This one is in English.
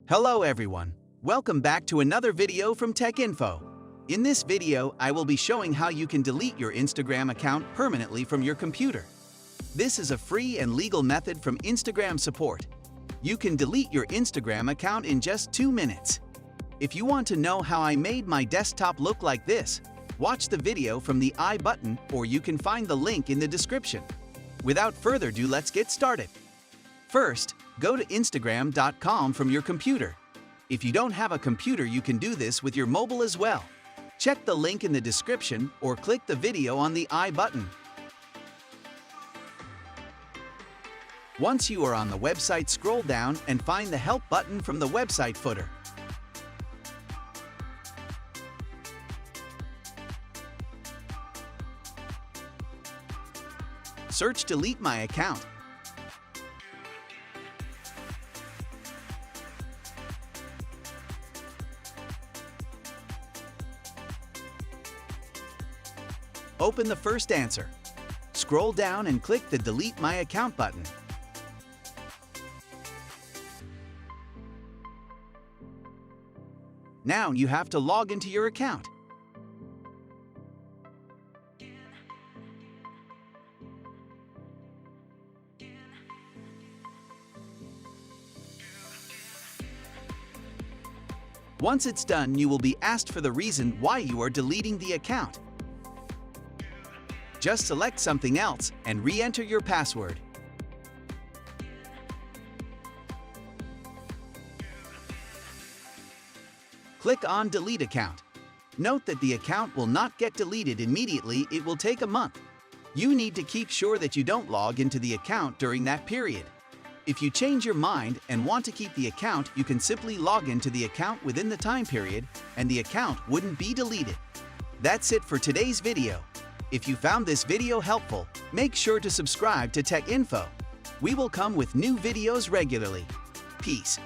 Hello everyone, welcome back to another video from TechInfo. In this video, I will be showing how you can delete your Instagram account permanently from your computer. This is a free and legal method from Instagram support. You can delete your Instagram account in just 2 minutes. If you want to know how I made my desktop look like this, watch the video from the I button or you can find the link in the description. Without further ado, let's get started. First, go to Instagram.com from your computer. If you don't have a computer, you can do this with your mobile as well. Check the link in the description or click the video on the I button. Once you are on the website, scroll down and find the Help button from the website footer. Search Delete My Account. Open the first answer. Scroll down and click the Delete My Account button. Now you have to log into your account. Once it's done, you will be asked for the reason why you are deleting the account. Just select something else and re-enter your password. Click on Delete Account. Note that the account will not get deleted immediately, it will take a month. You need to keep sure that you don't log into the account during that period. If you change your mind and want to keep the account, you can simply log into the account within the time period and the account wouldn't be deleted. That's it for today's video. If you found this video helpful, make sure to subscribe to TechInfo. We will come with new videos regularly. Peace.